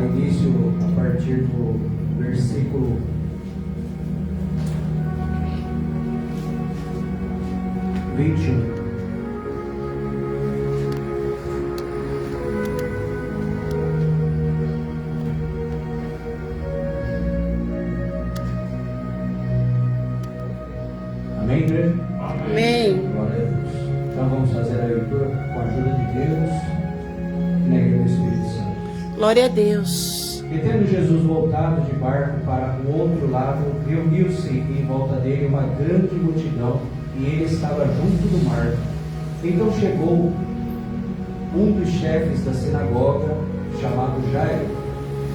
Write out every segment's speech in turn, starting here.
início a partir do versículo 21. Amém, igreja? Amém. Glória a Deus. Então vamos fazer a leitura com a ajuda de Deus e na igreja do Espírito Santo. Glória a Deus. E tendo Jesus voltado de barco para o outro lado, reuniu-se em volta dele uma grande multidão, e ele estava junto do mar. Então chegou um dos chefes da sinagoga, chamado Jairo,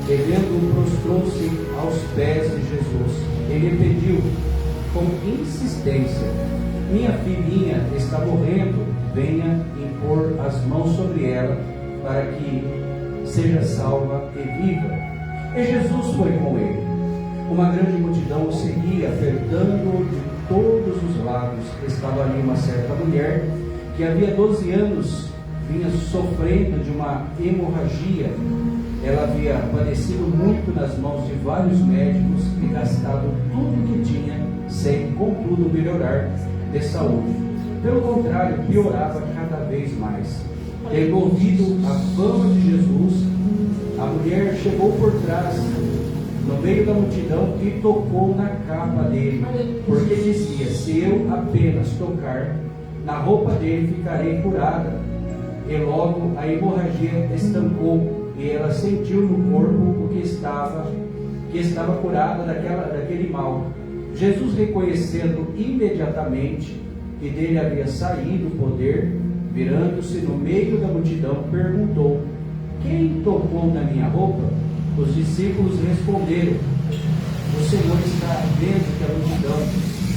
e vendo-o, prostrou-se aos pés de Jesus. Ele pediu com insistência: minha filhinha está morrendo, venha impor as mãos sobre ela, para que seja salva e viva. E Jesus foi com ele. Uma grande multidão o seguia, apertando-o de todos os lados. Estava ali uma certa mulher, que havia 12 anos vinha sofrendo de uma hemorragia. Ela havia padecido muito nas mãos de vários médicos e gastado tudo o que tinha, sem, contudo, melhorar de saúde. Pelo contrário, piorava cada vez mais. Tendo ouvido a fama de Jesus, a mulher chegou por trás, no meio da multidão, e tocou na capa dele, porque dizia: se eu apenas tocar na roupa dele, ficarei curada. E logo a hemorragia estancou, e ela sentiu no corpo que estava curada daquele mal. Jesus, reconhecendo imediatamente que dele havia saído o poder, virando-se no meio da multidão, perguntou: quem tocou na minha roupa? Os discípulos responderam: o Senhor está vendo que a multidão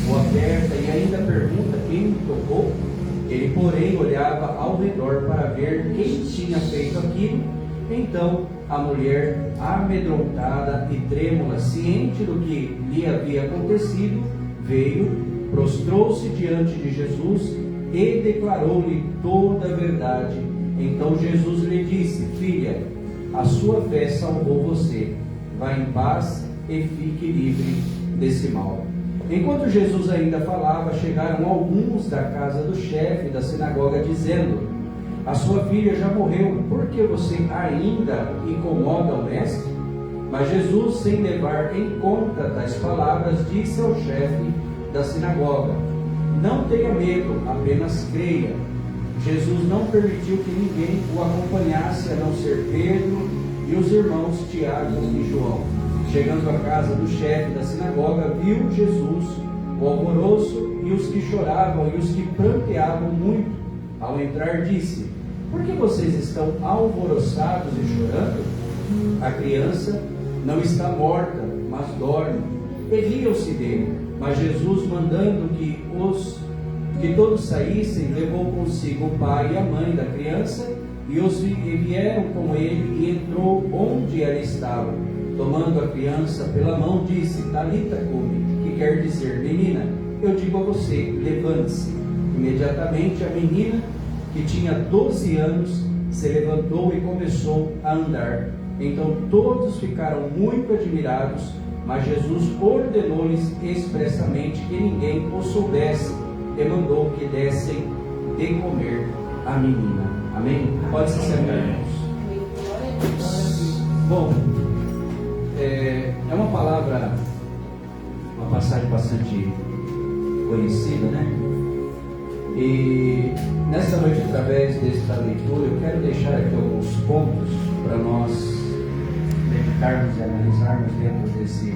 o aperta e ainda pergunta quem o tocou? Ele, porém, olhava ao redor para ver quem tinha feito aquilo. Então a mulher, amedrontada e trêmula, ciente do que lhe havia acontecido, veio, prostrou-se diante de Jesus e declarou-lhe toda a verdade. Então Jesus lhe disse: filha, a sua fé salvou você. Vá em paz e fique livre desse mal. Enquanto Jesus ainda falava, chegaram alguns da casa do chefe da sinagoga, dizendo: a sua filha já morreu, por que você ainda incomoda o mestre? Mas Jesus, sem levar em conta tais palavras, disse ao chefe da sinagoga: não tenha medo, apenas creia. Jesus não permitiu que ninguém o acompanhasse, a não ser Pedro e os irmãos Tiago e João. Chegando à casa do chefe da sinagoga, viu Jesus o alvoroço e os que choravam e os que pranteavam muito. Ao entrar, disse: por que vocês estão alvoroçados e chorando? A criança não está morta, mas dorme. E riam-se dele. Mas Jesus, mandando que todos saíssem, levou consigo o pai e a mãe da criança, e vieram com ele, e entrou onde ela estava. Tomando a criança pela mão, disse: Talita cumi, que quer dizer: menina, eu digo a você, levante-se. Imediatamente a menina, que tinha 12 anos, se levantou e começou a andar. Então todos ficaram muito admirados, mas Jesus ordenou-lhes expressamente que ninguém o soubesse, e mandou que dessem de comer a menina. Amém? Pode se sentar, irmãos. Bom, é uma palavra, uma passagem bastante conhecida, né? E nessa noite, através desta leitura, eu quero deixar aqui alguns pontos para nós meditarmos e analisarmos dentro desse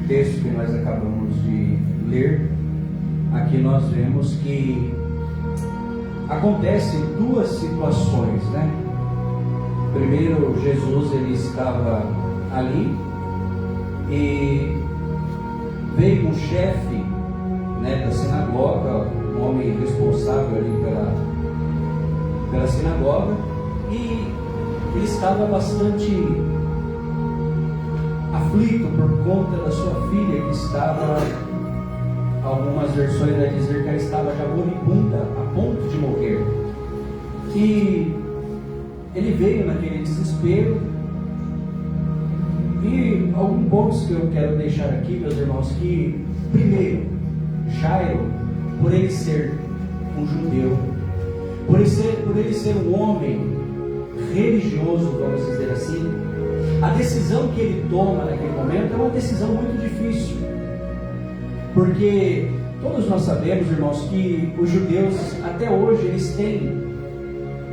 texto que nós acabamos de ler. Aqui nós vemos que acontecem duas situações, né? Primeiro, Jesus, ele estava ali e veio um chefe, né, da sinagoga, um homem responsável ali pela sinagoga, e ele estava bastante aflito por conta da sua filha, que estava, algumas versões vai dizer que ela estava já moribunda, a ponto de morrer. E ele veio naquele desespero E alguns pontos que eu quero deixar aqui, meus irmãos, que primeiro, Jairo, por ele ser um judeu, por ele ser um homem religioso, vamos dizer assim, a decisão que ele toma naquele momento é uma decisão muito difícil, porque todos nós sabemos, irmãos, que os judeus até hoje eles têm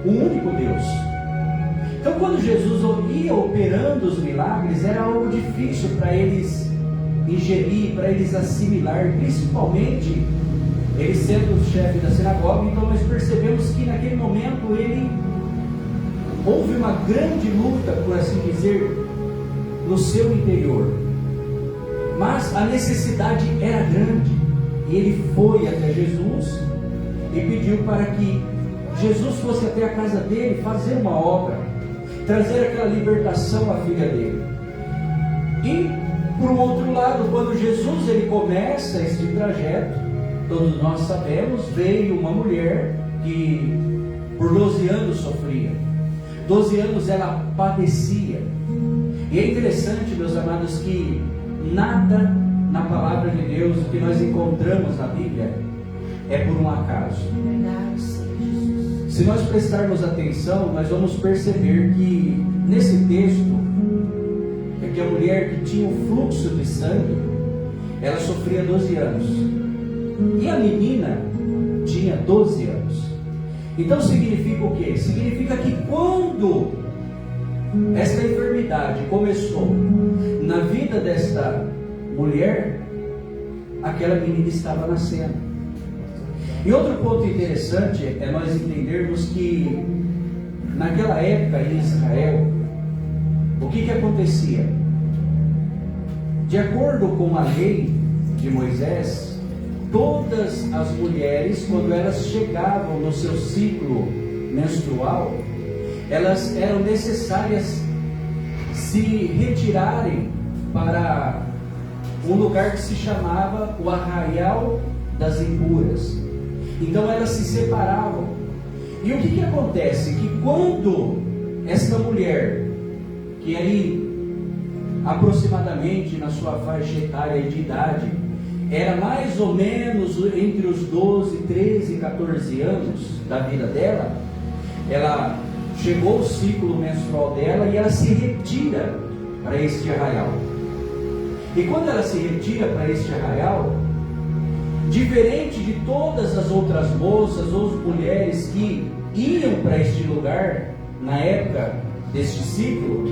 um único Deus. Então, quando Jesus ia operando os milagres, era algo difícil para eles ingerir, para eles assimilar, principalmente ele sendo o chefe da sinagoga. Então nós percebemos que naquele momento houve uma grande luta, por assim dizer, no seu interior, mas a necessidade era grande, e ele foi até Jesus e pediu para que Jesus fosse até a casa dele fazer uma obra, trazer aquela libertação à filha dele. E por outro lado, quando Jesus ele começa este trajeto, todos nós sabemos, veio uma mulher que por 12 anos sofria, 12 anos ela padecia. E é interessante, meus amados, que nada na palavra de Deus que nós encontramos na Bíblia é por um acaso. Se nós prestarmos atenção, nós vamos perceber que nesse texto é que a mulher que tinha um fluxo de sangue, ela sofria 12 anos, e a menina tinha 12 anos. Então significa o quê? Significa que quando esta enfermidade começou na vida desta mulher, aquela menina estava nascendo. E outro ponto interessante é nós entendermos que naquela época em Israel, o que acontecia? De acordo com a lei de Moisés, todas as mulheres, quando elas chegavam no seu ciclo menstrual, elas eram necessárias se retirarem para um lugar que se chamava o Arraial das Impuras. Então elas se separavam. E o que acontece? Que quando esta mulher, que aí aproximadamente na sua faixa etária de idade, era mais ou menos entre os 12, 13 e 14 anos da vida dela, ela chegou o ciclo menstrual dela e ela se retira para este arraial. E quando ela se retira para este arraial, diferente de todas as outras moças ou mulheres que iam para este lugar na época deste ciclo,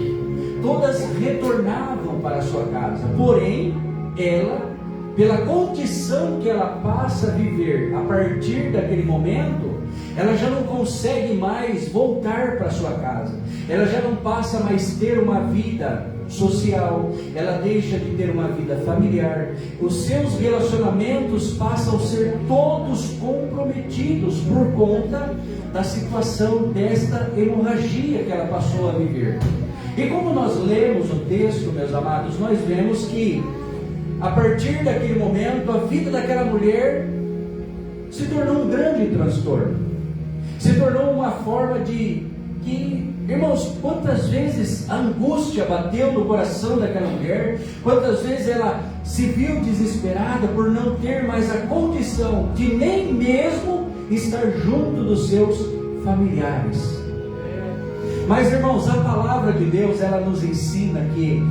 todas retornavam para a sua casa. Porém, ela, pela condição que ela passa a viver a partir daquele momento, ela já não consegue mais voltar para a sua casa. Ela já não passa mais ter uma vida social, ela deixa de ter uma vida familiar, os seus relacionamentos passam a ser todos comprometidos por conta da situação desta hemorragia que ela passou a viver. E como nós lemos o texto, meus amados, nós vemos que a partir daquele momento a vida daquela mulher se tornou um grande transtorno, se tornou uma forma de que, irmãos, quantas vezes a angústia bateu no coração daquela mulher, quantas vezes ela se viu desesperada por não ter mais a condição de nem mesmo estar junto dos seus familiares. Mas, irmãos, a palavra de Deus, ela nos ensina que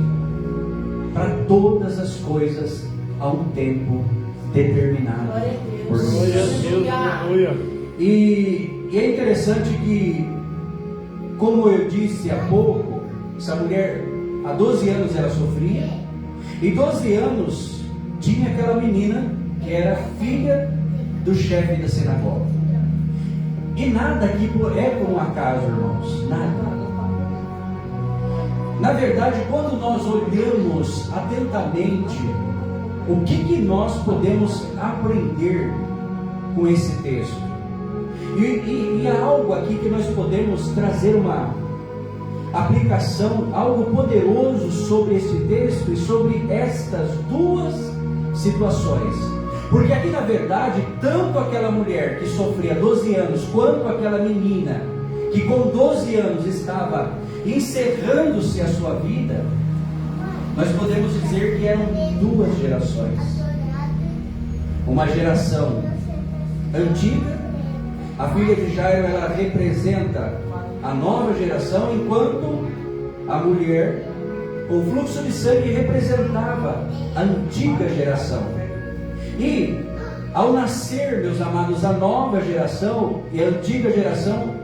para todas as coisas há um tempo determinado por Deus. E é interessante que, como eu disse há pouco, essa mulher, há 12 anos ela sofria, e 12 anos tinha aquela menina que era filha do chefe da sinagoga. E nada aqui é por um acaso, irmãos, nada. Na verdade, quando nós olhamos atentamente, o que nós podemos aprender com esse texto? E há algo aqui que nós podemos trazer uma aplicação, algo poderoso sobre esse texto e sobre estas duas situações. Porque aqui, na verdade, tanto aquela mulher que sofria 12 anos, quanto aquela menina que com 12 anos estava encerrando-se a sua vida, nós podemos dizer que eram duas gerações. Uma geração antiga, a filha de Jairo, ela representa a nova geração, enquanto a mulher com fluxo de sangue representava a antiga geração. E ao nascer, meus amados, a nova geração e a antiga geração,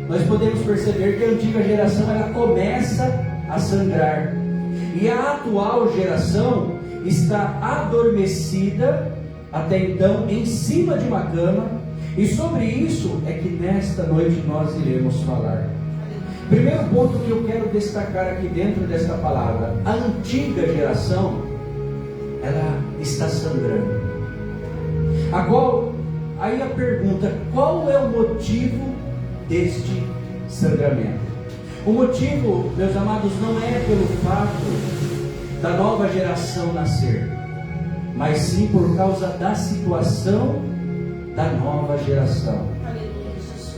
nós podemos perceber que a antiga geração ela começa a sangrar, e a atual geração está adormecida até então em cima de uma cama, e sobre isso é que nesta noite nós iremos falar. Primeiro ponto que eu quero destacar aqui dentro desta palavra: a antiga geração, ela está sangrando. Aí a pergunta: qual é o motivo deste sangramento? O motivo, meus amados, não é pelo fato da nova geração nascer, mas sim por causa da situação da nova geração.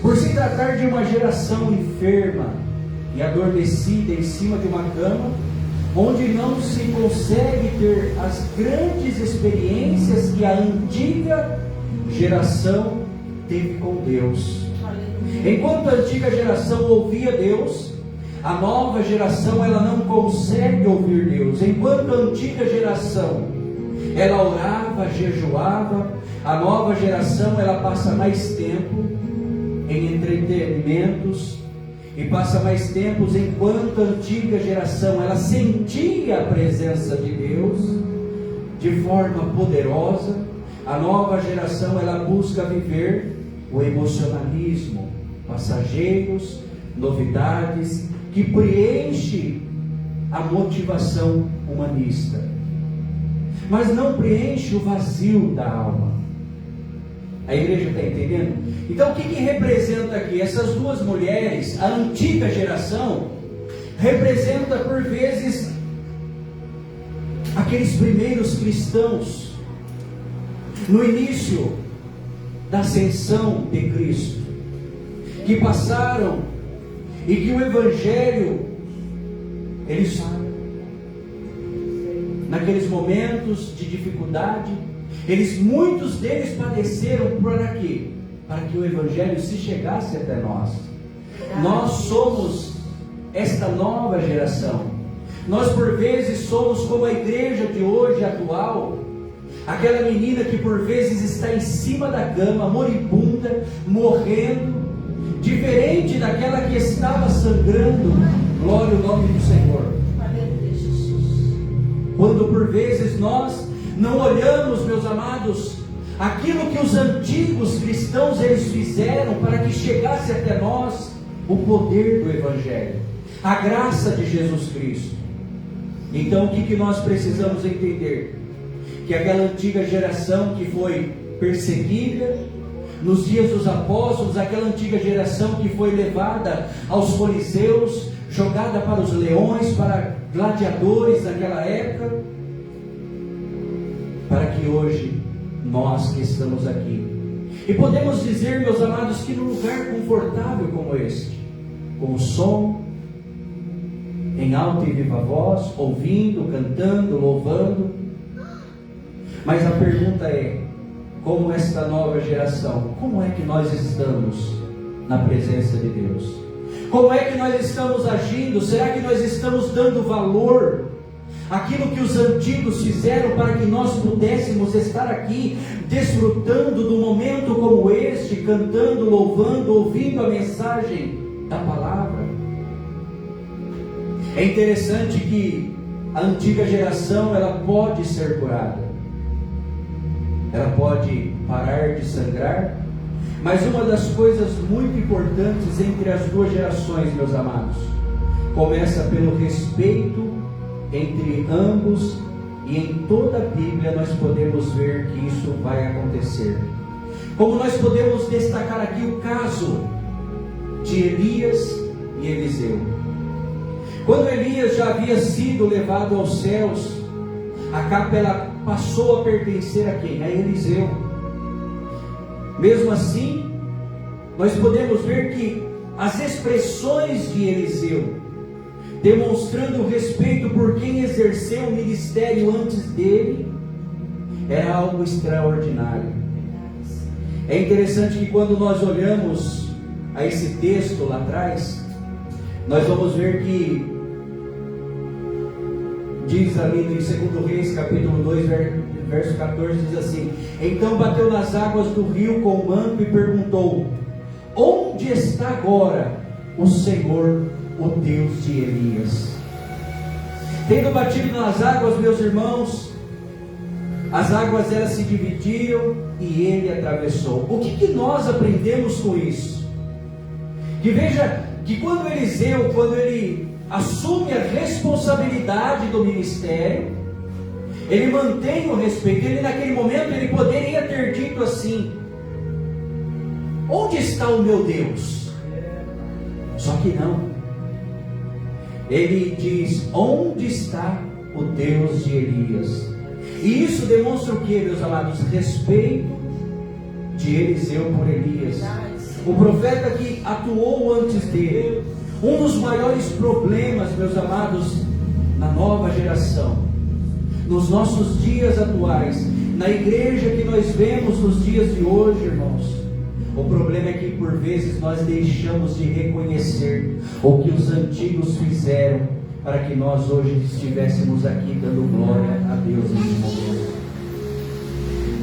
Por se tratar de uma geração enferma e adormecida em cima de uma cama, onde não se consegue ter as grandes experiências que a antiga geração teve com Deus. Enquanto a antiga geração ouvia Deus, a nova geração ela não consegue ouvir Deus. Enquanto a antiga geração ela orava, jejuava, a nova geração ela passa mais tempo em entretenimentos e passa mais tempos, enquanto a antiga geração ela sentia a presença de Deus de forma poderosa, a nova geração ela busca viver o emocionalismo, passageiros, novidades, que preenche a motivação humanista, mas não preenche o vazio da alma. A igreja está entendendo? Então o que representa aqui? Essas duas mulheres, a antiga geração, representa por vezes aqueles primeiros cristãos, no início da ascensão de Cristo, que passaram e que o Evangelho, eles, naqueles momentos de dificuldade, muitos deles padeceram para quê? Para que o Evangelho se chegasse até nós. Nós somos esta nova geração. Nós por vezes somos como a igreja de hoje atual, aquela menina que por vezes está em cima da cama, moribunda, morrendo, diferente daquela que estava sangrando. Glória ao nome do Senhor. Quando por vezes nós não olhamos, meus amados, aquilo que os antigos cristãos eles fizeram para que chegasse até nós o poder do Evangelho, a graça de Jesus Cristo. Então o que nós precisamos entender? Que aquela antiga geração que foi perseguida nos dias dos apóstolos, aquela antiga geração que foi levada aos fariseus, jogada para os leões, para gladiadores naquela época, para que hoje nós que estamos aqui, e podemos dizer, meus amados, que num lugar confortável como este, com o som em alta e viva voz, ouvindo, cantando, louvando, mas a pergunta é: como esta nova geração, como é que nós estamos na presença de Deus? Como é que nós estamos agindo? Será que nós estamos dando valor àquilo que os antigos fizeram para que nós pudéssemos estar aqui, desfrutando do momento como este, cantando, louvando, ouvindo a mensagem da palavra? É interessante que a antiga geração ela pode ser curada, ela pode parar de sangrar, mas uma das coisas muito importantes entre as duas gerações, meus amados, começa pelo respeito entre ambos, e em toda a Bíblia nós podemos ver que isso vai acontecer. Como nós podemos destacar aqui o caso de Elias e Eliseu. Quando Elias já havia sido levado aos céus, a capa ela passou a pertencer a quem? A Eliseu. Mesmo assim, nós podemos ver que as expressões de Eliseu demonstrando respeito por quem exerceu o ministério antes dele, era algo extraordinário. É interessante que quando nós olhamos a esse texto lá atrás, nós vamos ver que diz ali em 2 Reis, capítulo 2, verso 14, diz assim: então bateu nas águas do rio com o manto e perguntou: onde está agora o Senhor, o Deus de Elias? Tendo batido nas águas, meus irmãos, as águas elas se dividiram e ele atravessou. O que nós aprendemos com isso? Que veja que quando Eliseu, quando ele assume a responsabilidade do ministério, ele mantém o respeito. Ele naquele momento ele poderia ter dito assim: onde está o meu Deus? Só que não. Ele diz: onde está o Deus de Elias? E isso demonstra o que, meus amados? Respeito de Eliseu por Elias, o profeta que atuou antes dele. Um dos maiores problemas, meus amados, na nova geração, nos nossos dias atuais, na igreja que nós vemos nos dias de hoje, irmãos, o problema é que por vezes nós deixamos de reconhecer o que os antigos fizeram para que nós hoje estivéssemos aqui dando glória a Deus nesse momento.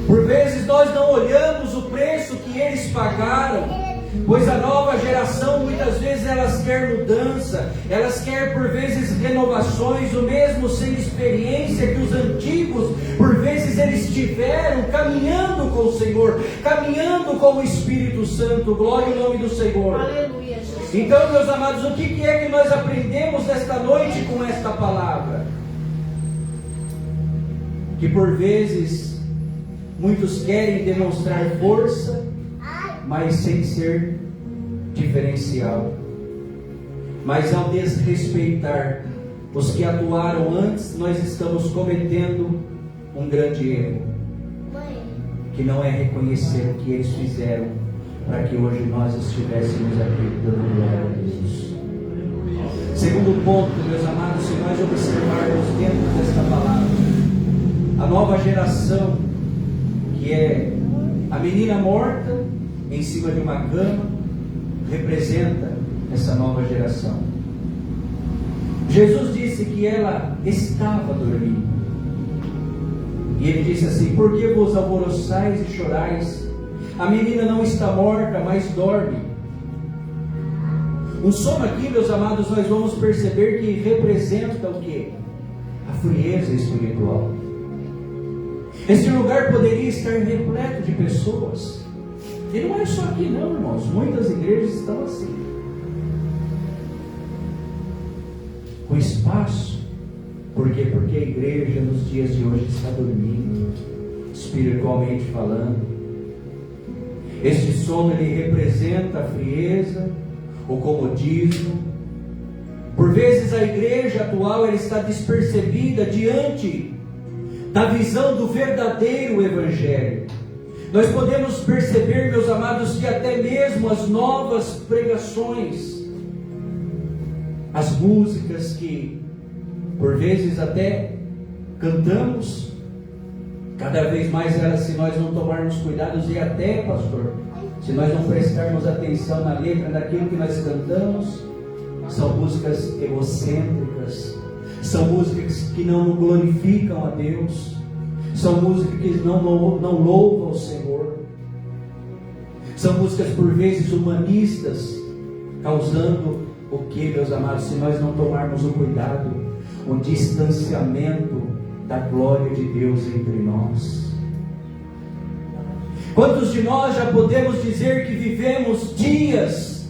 Por vezes nós não olhamos o preço que eles pagaram, pois a nova geração muitas vezes elas quer mudança, elas quer por vezes renovações, o mesmo sem experiência que os antigos, por vezes eles tiveram caminhando com o Senhor, caminhando com o Espírito Santo. Glória ao nome do Senhor. Aleluia, Jesus. Então, meus amados, o que é que nós aprendemos nesta noite com esta palavra? Que por vezes muitos querem demonstrar força, mas sem ser diferencial. Mas ao desrespeitar os que atuaram antes, nós estamos cometendo um grande erro, que não é reconhecer o que eles fizeram para que hoje nós estivéssemos aqui dando glória a Deus. Segundo ponto, meus amados, se nós observarmos dentro desta palavra, a nova geração, que é a menina morta em cima de uma cama, representa essa nova geração. Jesus disse que ela estava dormindo. E ele disse assim: por que vos alvoroçais e chorais? A menina não está morta, mas dorme. Um sono aqui, meus amados, nós vamos perceber que representa o quê? A frieza espiritual. Esse lugar poderia estar repleto de pessoas. E não é só aqui não, irmãos. Muitas igrejas estão assim, com espaço. Por quê? Porque a igreja nos dias de hoje está dormindo, espiritualmente falando. Este sono ele representa a frieza, o comodismo. Por vezes a igreja atual ela está despercebida diante da visão do verdadeiro evangelho. Nós podemos perceber, meus amados, que até mesmo as novas pregações, as músicas que por vezes até cantamos, cada vez mais elas, se nós não tomarmos cuidados, e até, pastor, se nós não prestarmos atenção na letra daquilo que nós cantamos, são músicas egocêntricas, são músicas que não glorificam a Deus, são músicas que não louvam o Senhor, são músicas por vezes humanistas, causando o que, meus amados, se nós não tomarmos o cuidado, o distanciamento da glória de Deus entre nós. Quantos de nós já podemos dizer que vivemos dias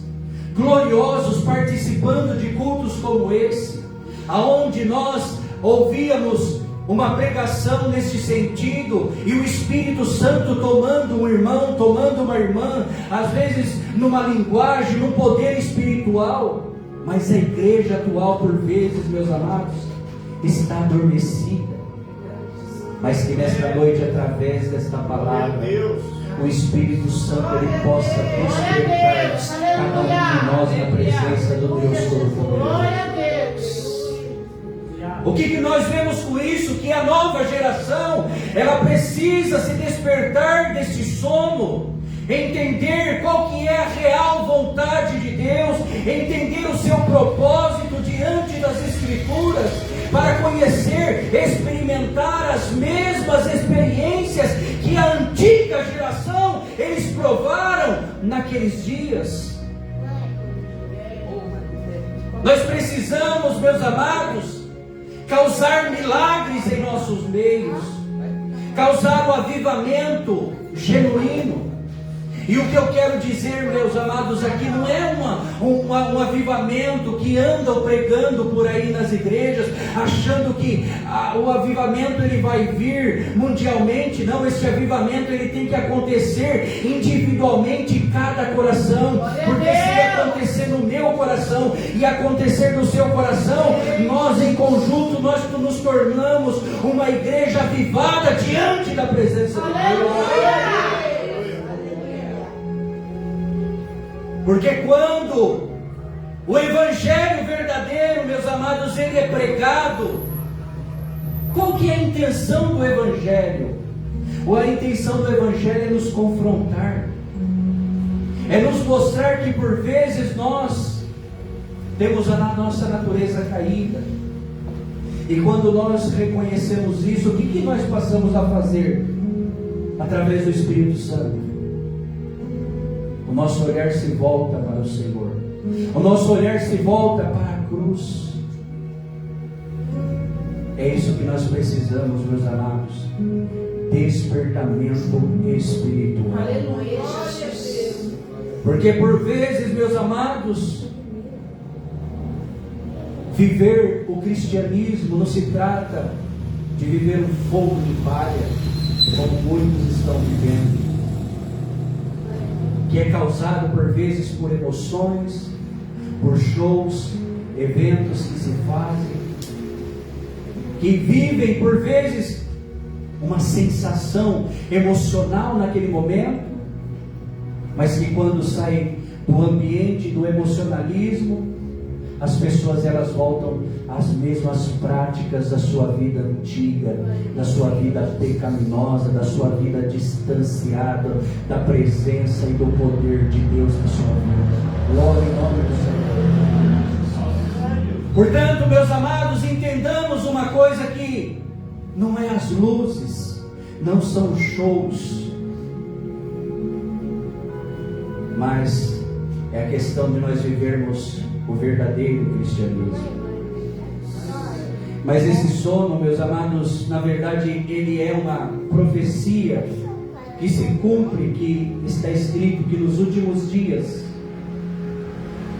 gloriosos participando de cultos como esse, aonde nós ouvíamos uma pregação nesse sentido, e o Espírito Santo tomando um irmão, tomando uma irmã, às vezes numa linguagem, num poder espiritual, mas a igreja atual, por vezes, meus amados, está adormecida. Mas que nesta noite, através desta palavra, o Espírito Santo ele possa despertar cada um de nós na presença do Deus Todo-Poderoso. O que nós vemos com isso? Que a nova geração, ela precisa se despertar desse sono, entender qual que é a real vontade de Deus, entender o seu propósito diante das Escrituras, para conhecer, experimentar as mesmas experiências que a antiga geração, eles provaram naqueles dias. Nós precisamos, meus amados, causar milagres em nossos meios, causar um avivamento genuíno. E o que eu quero dizer, meus amados, aqui não é um avivamento que andam pregando por aí nas igrejas, achando que o avivamento ele vai vir mundialmente. Não, esse avivamento ele tem que acontecer individualmente em cada coração, porque se acontecer no meu coração e acontecer no seu coração, nós em conjunto, nós nos tornamos uma igreja avivada diante da presença de Deus. Porque quando o Evangelho verdadeiro, meus amados, ele é pregado, qual que é a intenção do Evangelho? Ou a intenção do Evangelho é nos confrontar, é nos mostrar que por vezes nós temos a nossa natureza caída, e quando nós reconhecemos isso, o que nós passamos a fazer? Através do Espírito Santo, o nosso olhar se volta para o Senhor, o nosso olhar se volta para a cruz. É isso que nós precisamos, meus amados: despertamento espiritual. Aleluia. Porque por vezes, meus amados, viver o cristianismo não se trata de viver um fogo de palha, como muitos estão vivendo, que é causado por vezes por emoções, por shows, eventos que se fazem, que vivem por vezes uma sensação emocional naquele momento, mas que quando saem do ambiente do emocionalismo, as pessoas elas voltam às mesmas práticas da sua vida antiga, da sua vida pecaminosa, da sua vida distanciada da presença e do poder de Deus na sua vida. Glória em nome do Senhor. Portanto, meus amados, entendamos uma coisa: que não é as luzes, não são shows, mas é a questão de nós vivermos o verdadeiro cristianismo. Mas esse sono, meus amados, na verdade ele é uma profecia que se cumpre, que está escrito que nos últimos dias,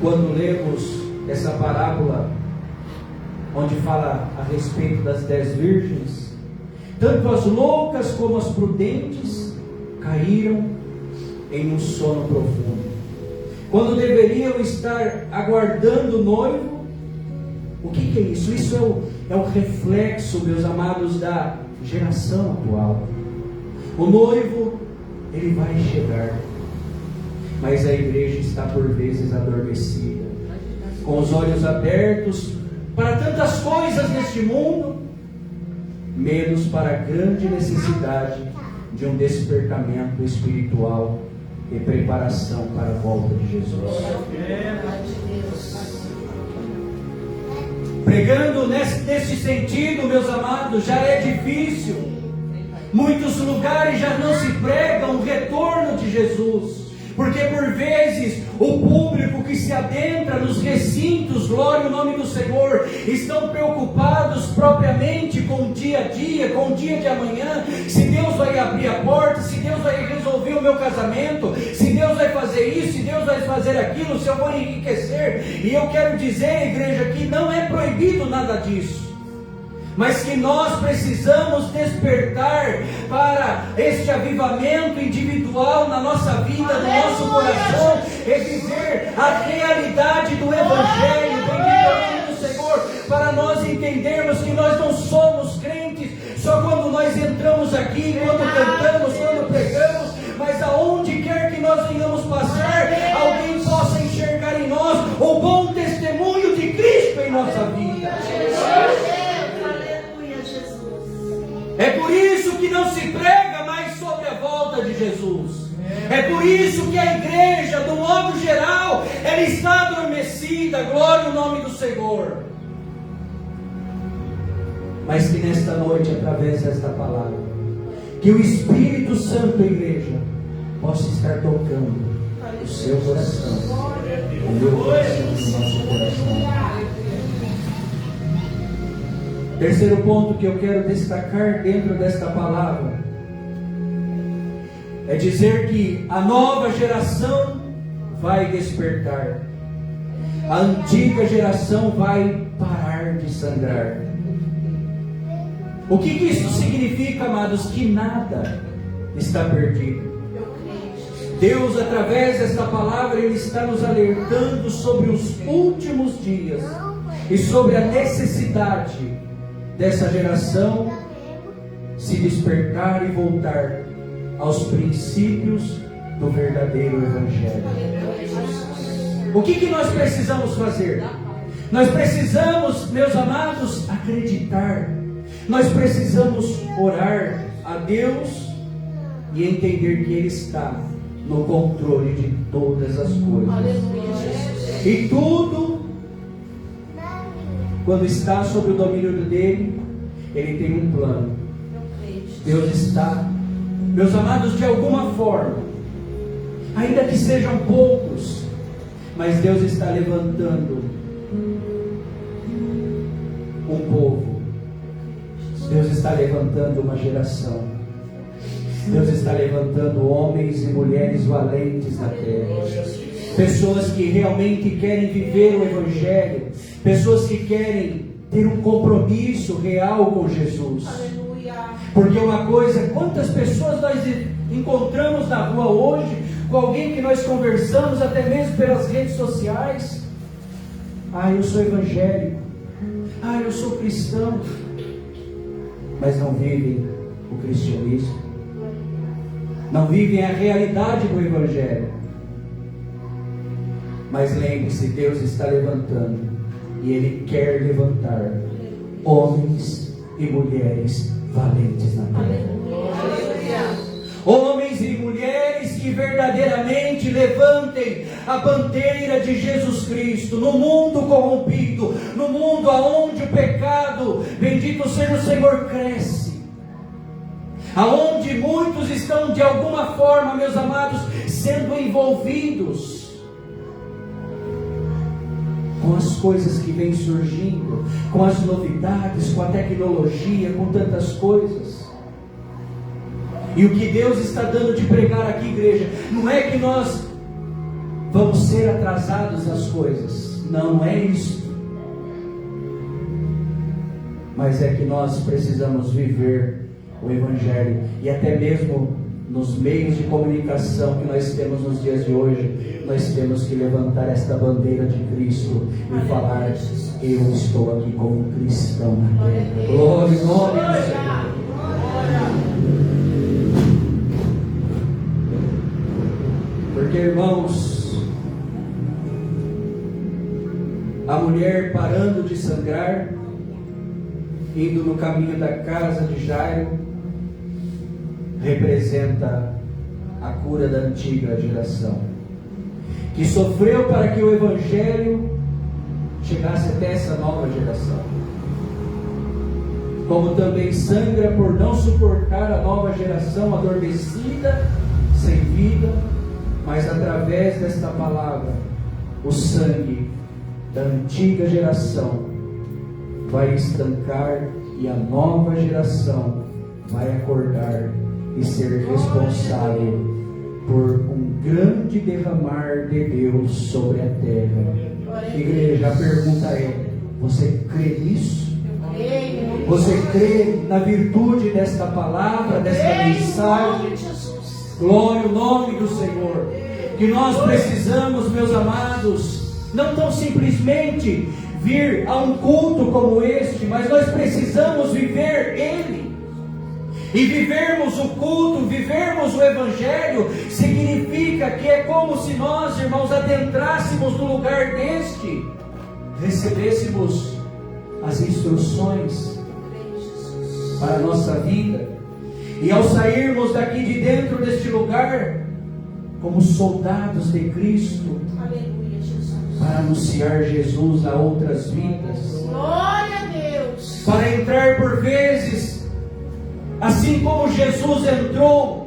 quando lemos essa parábola onde fala a respeito das 10 virgens, tanto as loucas como as prudentes caíram em um sono profundo. Quando deveriam estar aguardando o noivo, o que é isso? Isso é o reflexo, meus amados, da geração atual. O noivo, ele vai chegar, mas a igreja está por vezes adormecida, com os olhos abertos para tantas coisas neste mundo, menos para a grande necessidade de um despertamento espiritual e preparação para a volta de Jesus. Pregando nesse sentido, meus amados, já é difícil. Muitos lugares já não se pregam o retorno de Jesus, porque por vezes o público que se adentra nos recintos, glória ao nome do Senhor, estão preocupados propriamente com o dia a dia, com o dia de amanhã, se Deus vai abrir a porta, se Deus vai resolver o meu casamento, se Deus vai fazer isso, se Deus vai fazer aquilo, se eu vou enriquecer. E eu quero dizer, igreja, que não é proibido nada disso, mas que nós precisamos despertar para este avivamento individual na nossa vida, no nosso coração, e viver a realidade do Evangelho. Bendito é o nome do Senhor, para nós entendermos que nós não somos crentes só quando nós entramos aqui, quando cantamos, quando pregamos, mas aonde quer que nós venhamos passar, alguém possa enxergar em nós o bom testemunho de Cristo em nossa vida. Jesus. É por isso que a igreja, do modo geral, ela está adormecida. Glória ao nome do Senhor. Mas que nesta noite, através desta palavra, que o Espírito Santo, igreja, possa estar tocando o seu coração, o meu coração, o nosso coração. Terceiro ponto que eu quero destacar dentro desta palavra é dizer que a nova geração vai despertar, a antiga geração vai parar de sangrar. O que isso significa, amados? Que nada está perdido. Deus, através desta palavra, Ele está nos alertando sobre os últimos dias e sobre a necessidade dessa geração se despertar e voltar aos princípios do verdadeiro Evangelho. O que nós precisamos fazer? Nós precisamos, meus amados, acreditar. Nós precisamos orar a Deus e entender que Ele está no controle de todas as coisas. E tudo, quando está sob o domínio dele, Ele tem um plano. Deus está, meus amados, de alguma forma, ainda que sejam poucos, mas Deus está levantando um povo. Deus está levantando uma geração. Deus está levantando homens e mulheres valentes na terra. Pessoas que realmente querem viver o Evangelho. Pessoas que querem ter um compromisso real com Jesus. Porque uma coisa, quantas pessoas nós encontramos na rua hoje, com alguém que nós conversamos até mesmo pelas redes sociais. Eu sou evangélico. Eu sou cristão. Mas não vivem o cristianismo. Não vivem a realidade do Evangelho. Mas lembre-se, Deus está levantando. E Ele quer levantar homens e mulheres valentes na terra. Homens e mulheres que verdadeiramente levantem a bandeira de Jesus Cristo no mundo corrompido, no mundo onde o pecado, bendito seja o Senhor, cresce. Aonde muitos estão de alguma forma, meus amados, sendo envolvidos com as coisas que vêm surgindo, com as novidades, com a tecnologia, com tantas coisas. E o que Deus está dando de pregar aqui, igreja, não é que nós vamos ser atrasados nas coisas, não é isso, mas é que nós precisamos viver o Evangelho, e até mesmo nos meios de comunicação que nós temos nos dias de hoje, nós temos que levantar esta bandeira de Cristo e falar: eu estou aqui como cristão na terra. Glória ao nome do Senhor. Porque, irmãos, a mulher parando de sangrar, indo no caminho da casa de Jairo, representa a cura da antiga geração, que sofreu para que o Evangelho chegasse até essa nova geração, como também sangra por não suportar a nova geração adormecida, sem vida, mas através desta palavra, o sangue da antiga geração vai estancar e a nova geração vai acordar e ser responsável por um grande derramar de Deus sobre a terra. Igreja, a pergunta é: você crê nisso? Você crê na virtude desta palavra, desta mensagem? Glória ao nome do Senhor. Que nós precisamos, meus amados, não tão simplesmente vir a um culto como este, mas nós precisamos viver Ele. E vivermos o culto, vivermos o Evangelho, significa que é como se nós, irmãos, adentrássemos no lugar deste, recebêssemos as instruções para a nossa vida, E ao sairmos daqui de dentro deste lugar, como soldados de Cristo, Aleluia, Jesus. para anunciar Jesus a outras vidas, Glória a Deus. para entrar por vezes, assim como Jesus entrou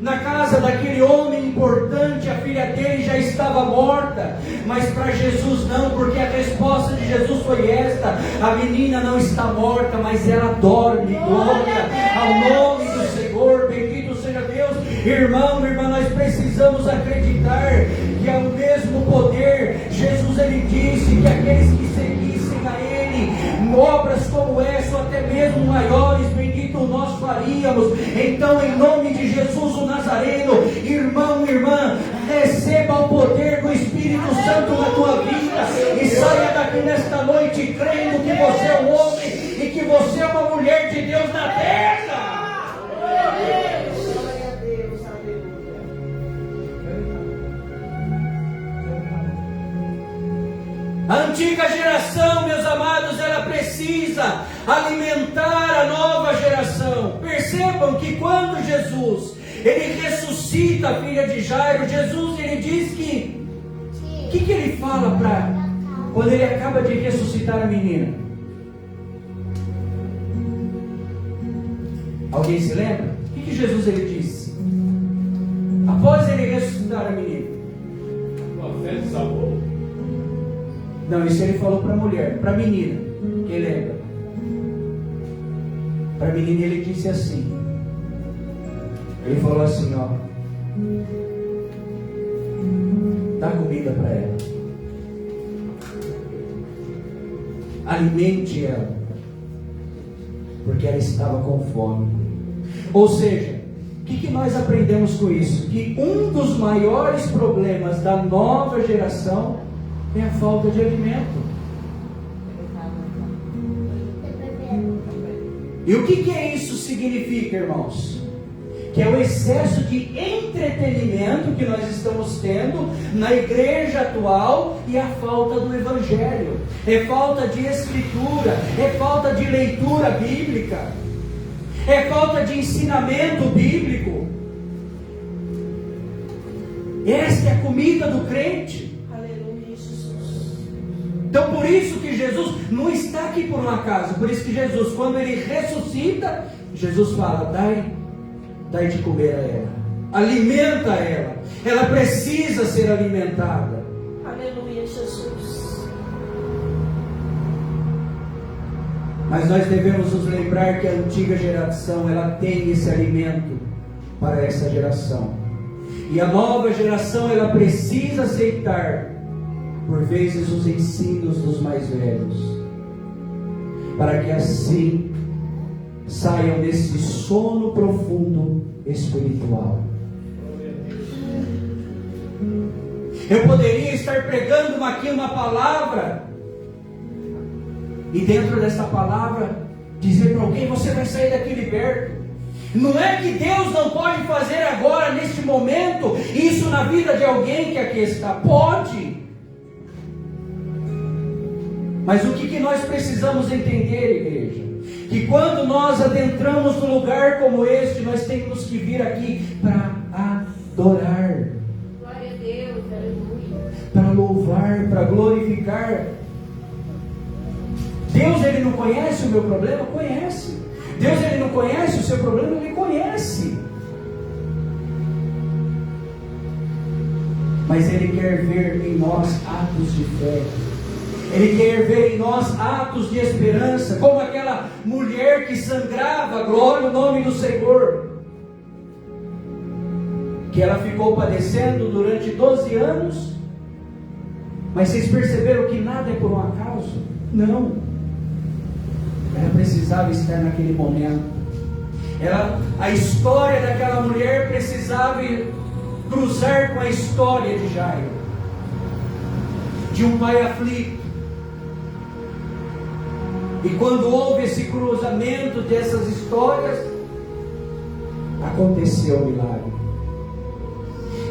na casa daquele homem importante, a filha dele já estava morta, mas para Jesus não, porque a resposta de Jesus foi esta: a menina não está morta, mas ela dorme. Glória ao nome do Senhor, bendito seja Deus. Irmão, irmã, nós precisamos acreditar que é o mesmo poder. Jesus, ele disse que aqueles que seguissem a ele, obras como essa, ou até mesmo maiores, bendito nós faríamos. Então, em nome de Jesus o Nazareno, irmão, irmã, receba o poder do Espírito Santo na tua vida e saia daqui nesta noite crendo que você é um homem e que você é uma mulher de Deus na terra. Glória a Deus, aleluia. A antiga geração, meus amados, ela precisa alimentar a nova geração. Percebam que quando Jesus, ele ressuscita a filha de Jairo, Jesus, ele diz que, o que ele fala quando ele acaba de ressuscitar a menina? Alguém se lembra? O que Jesus ele disse? Após ele ressuscitar a menina. Uma fé de sabor. Não, isso ele falou para a mulher, para a menina. Quem lembra? Para a menina ele disse assim. Ele falou assim, ó: dá comida para ela. Alimente ela. Porque ela estava com fome. Ou seja, o que nós aprendemos com isso? Que um dos maiores problemas da nova geração é a falta de alimento. E o que isso significa, irmãos? Que é o excesso de entretenimento que nós estamos tendo na igreja atual e a falta do evangelho. É falta de escritura, é falta de leitura bíblica, é falta de ensinamento bíblico. Esta é a comida do crente. Aleluia, Jesus. Então por isso que Jesus não está aqui por um acaso. Por isso que Jesus, quando ele ressuscita, Jesus fala: dai de comer a ela, alimenta ela, ela precisa ser alimentada. Aleluia, Jesus. Mas nós devemos nos lembrar que a antiga geração, ela tem esse alimento para essa geração, e a nova geração, ela precisa aceitar por vezes os ensinos dos mais velhos, para que assim saiam desse sono profundo espiritual. Eu poderia estar pregando aqui uma palavra, e dentro dessa palavra dizer para alguém: você vai sair daqui liberto. Não é que Deus não pode fazer agora, neste momento, isso na vida de alguém que aqui está. Pode. Mas o que nós precisamos entender, igreja? Que quando nós adentramos num lugar como este, nós temos que vir aqui para adorar, Glória a Deus, aleluia. para louvar, para glorificar. Deus, ele não conhece o meu problema? Conhece. Deus, ele não conhece o seu problema? Ele conhece. Mas ele quer ver em nós atos de fé. Ele quer ver em nós atos de esperança, como aquela mulher que sangrava, glória ao nome do Senhor, que ela ficou padecendo durante 12 anos. Mas vocês perceberam que nada é por um acaso? Não. Ela precisava estar naquele momento. A história daquela mulher precisava cruzar com a história de Jairo, de um pai aflito. E quando houve esse cruzamento dessas histórias, aconteceu o milagre.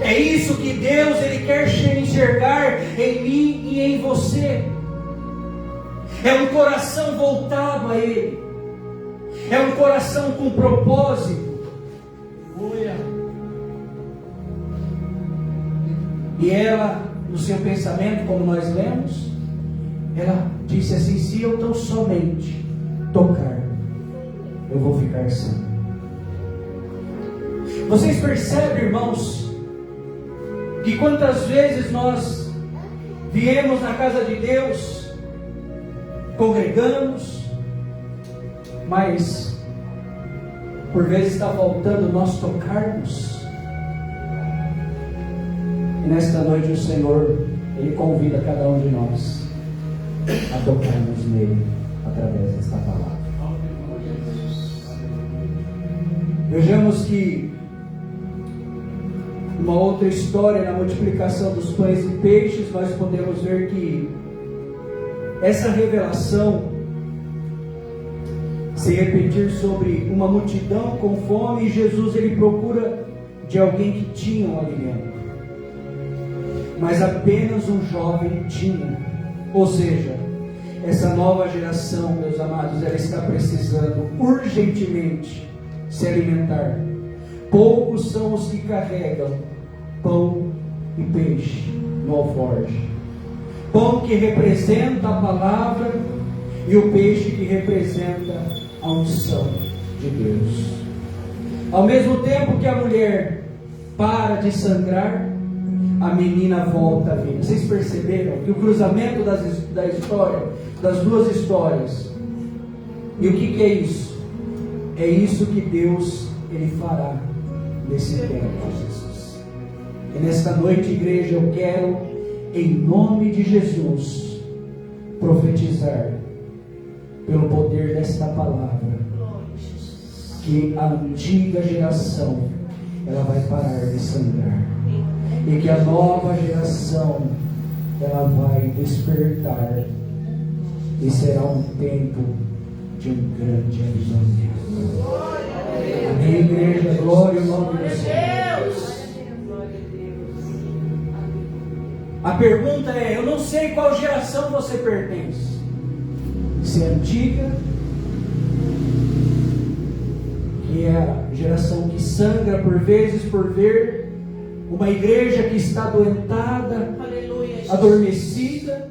É isso que Deus, ele quer enxergar em mim e em você. É um coração voltado a Ele. É um coração com propósito. E ela, no seu pensamento, como nós lemos, ela disse assim: se eu tão somente tocar, eu vou ficar sã. Vocês percebem, irmãos, que quantas vezes nós viemos na casa de Deus, congregamos, mas por vezes está faltando nós tocarmos. E nesta noite o Senhor, Ele convida cada um de nós a tocarmos nele através desta palavra. Vejamos que uma outra história na multiplicação dos pães e peixes, nós podemos ver que essa revelação se repetir sobre uma multidão com fome, e Jesus ele procura de alguém que tinha um alimento, mas apenas um jovem tinha. Ou seja, essa nova geração, meus amados, ela está precisando urgentemente se alimentar. Poucos são os que carregam pão e peixe no alforje. Pão que representa a palavra e o peixe que representa a unção de Deus. Ao mesmo tempo que a mulher para de sangrar, a menina volta à vida. Vocês perceberam que o cruzamento da história, das duas histórias, e o que é isso? É isso que Deus ele fará nesse tempo, Jesus. E nesta noite, igreja, eu quero, em nome de Jesus, profetizar pelo poder desta palavra, que a antiga geração ela vai parar de sangrar, e que a nova geração ela vai despertar, e será um tempo de um grande avivamento. Amém, igreja, glória ao nome do Senhor. A pergunta é: eu não sei qual geração você pertence, se é antiga, que é a geração que sangra por vezes por ver uma igreja que está adoentada, adormecida,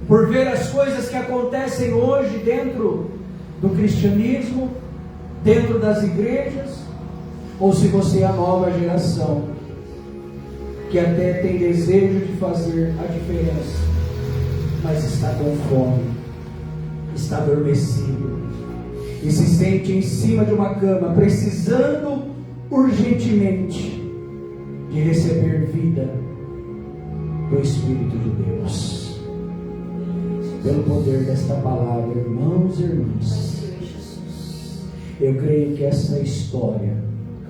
por ver as coisas que acontecem hoje dentro do cristianismo, dentro das igrejas, ou se você é a nova geração, que até tem desejo de fazer a diferença, mas está com fome, está adormecido, e se sente em cima de uma cama, precisando urgentemente de receber vida do Espírito de Deus. Pelo poder desta palavra, irmãos e irmãs, eu creio que essa história,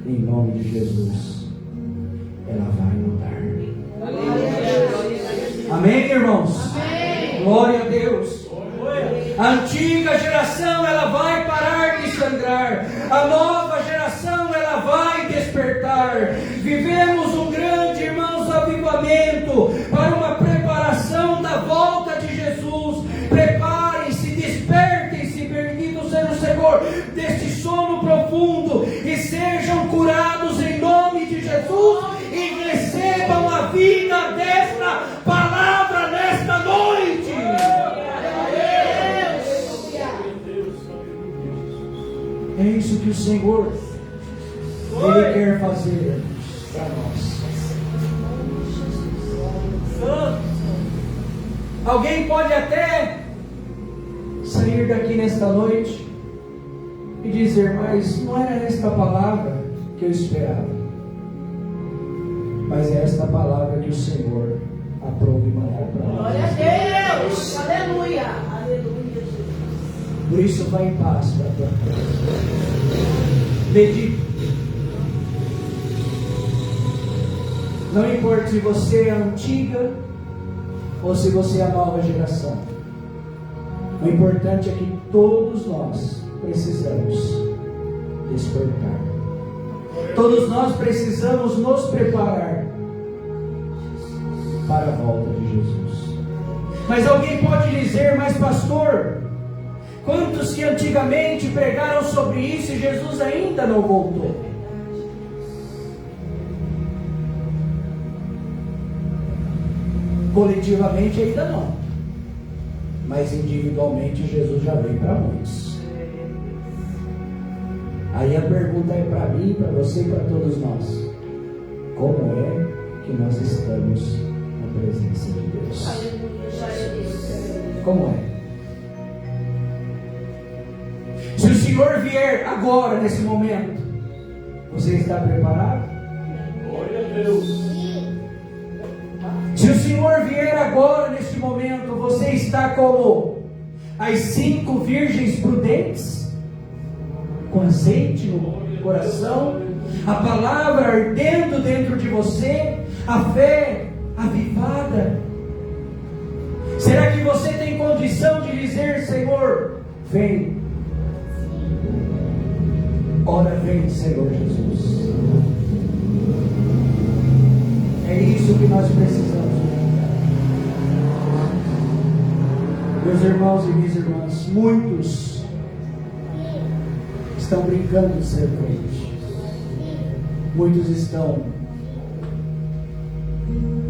em nome de Jesus, ela vai mudar. Amém, irmãos? Amém. Glória a Deus. A antiga geração ela vai parar de sangrar, a nova geração ela vai despertar. Vivemos um grande, irmãos, avivamento para uma preparação da volta de Jesus. Preparem-se, despertem-se, bendito seja o Senhor, deste sono profundo, e sejam curados em nome de Jesus, e recebam a vida desta palavra nesta noite. É isso que o Senhor Ele quer fazer para nós. Alguém pode até sair daqui nesta noite e dizer: mas não era esta palavra que eu esperava. Mas é esta palavra que o Senhor aprova e mandar para nós. Glória a Deus! Aleluia! Aleluia! Por isso, vai em paz para a tua casa. Medite. Não importa se você é a antiga ou se você é a nova geração. O importante é que todos nós precisamos despertar. Todos nós precisamos nos preparar para a volta de Jesus. Mas alguém pode dizer: mas pastor, quantos que antigamente pregaram sobre isso e Jesus ainda não voltou? Coletivamente ainda não. Mas individualmente Jesus já veio para muitos. Aí a pergunta é para mim, para você e para todos nós. Como é que nós estamos na presença de Deus? Como é? Se o Senhor vier agora, nesse momento, você está preparado? Glória a Deus. Se o Senhor vier agora, neste momento, você está como as 5 virgens prudentes, com azeite no coração, a palavra ardendo dentro de você, a fé avivada. Será que você tem condição de dizer: Senhor, vem? Ora vem, Senhor Jesus. É isso que nós precisamos. Meus irmãos e minhas irmãs, muitos estão brincando de ser crente. Muitos estão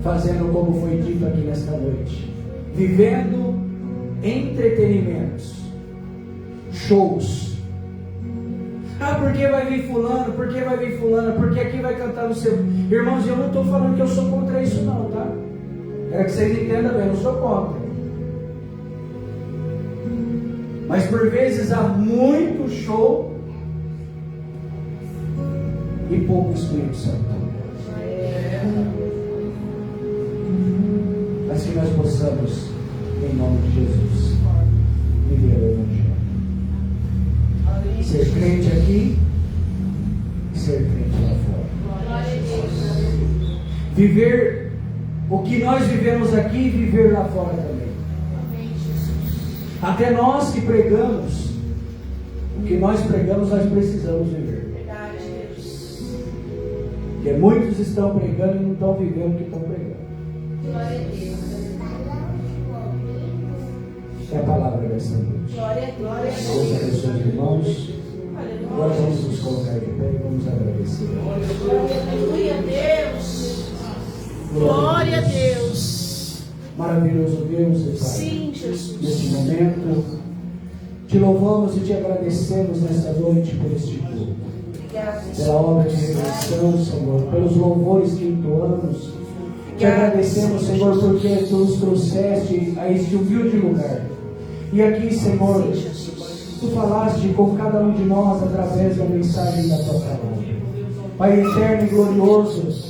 fazendo como foi dito aqui nesta noite, vivendo entretenimentos, shows. Ah, porque vai vir fulano, porque vai vir fulana, porque aqui vai cantar no seu... Irmãos, eu não estou falando que eu sou contra isso não, tá? Quero que vocês entendam bem, eu não sou contra. Mas por vezes há muito show e pouco Espírito Santo. Mas que nós possamos, em nome de Jesus, viver o Evangelho. Ser crente aqui, ser crente lá fora. Viver o que nós vivemos aqui, viver lá fora também. Até nós que pregamos, o que nós pregamos, nós precisamos viver. Porque muitos estão pregando e não estão vivendo o que estão pregando. É a palavra dessa noite. Deus abençoe os irmãos. Agora vamos nos colocar de pé e vamos agradecer. Aleluia, Deus. Glória a Deus. Maravilhoso Deus e Pai. Sim, Jesus. Neste momento, te louvamos e te agradecemos nesta noite por este culto. Pela obra de redenção, Senhor, pelos louvores que entoamos. Te agradecemos, Senhor, porque tu nos trouxeste a este humilde lugar. E aqui, Senhor, tu falaste com cada um de nós através da mensagem da tua palavra. Pai eterno e glorioso,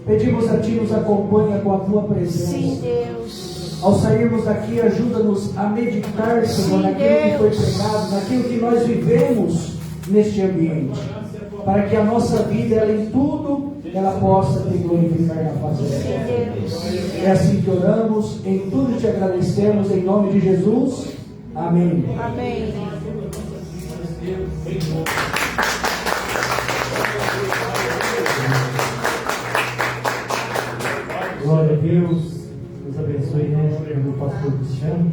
pedimos a ti, nos acompanha com a tua presença. Sim, Deus. Ao sairmos daqui, ajuda-nos a meditar, Senhor, Sim, naquilo que foi Deus. pregado, naquilo que nós vivemos neste ambiente, para que a nossa vida, ela em tudo, ela possa te glorificar na face da terra. É assim que oramos, em tudo te agradecemos, em nome de Jesus. Amém. Amém. Glória a Deus. Deus abençoe, né? O pastor Cristiano.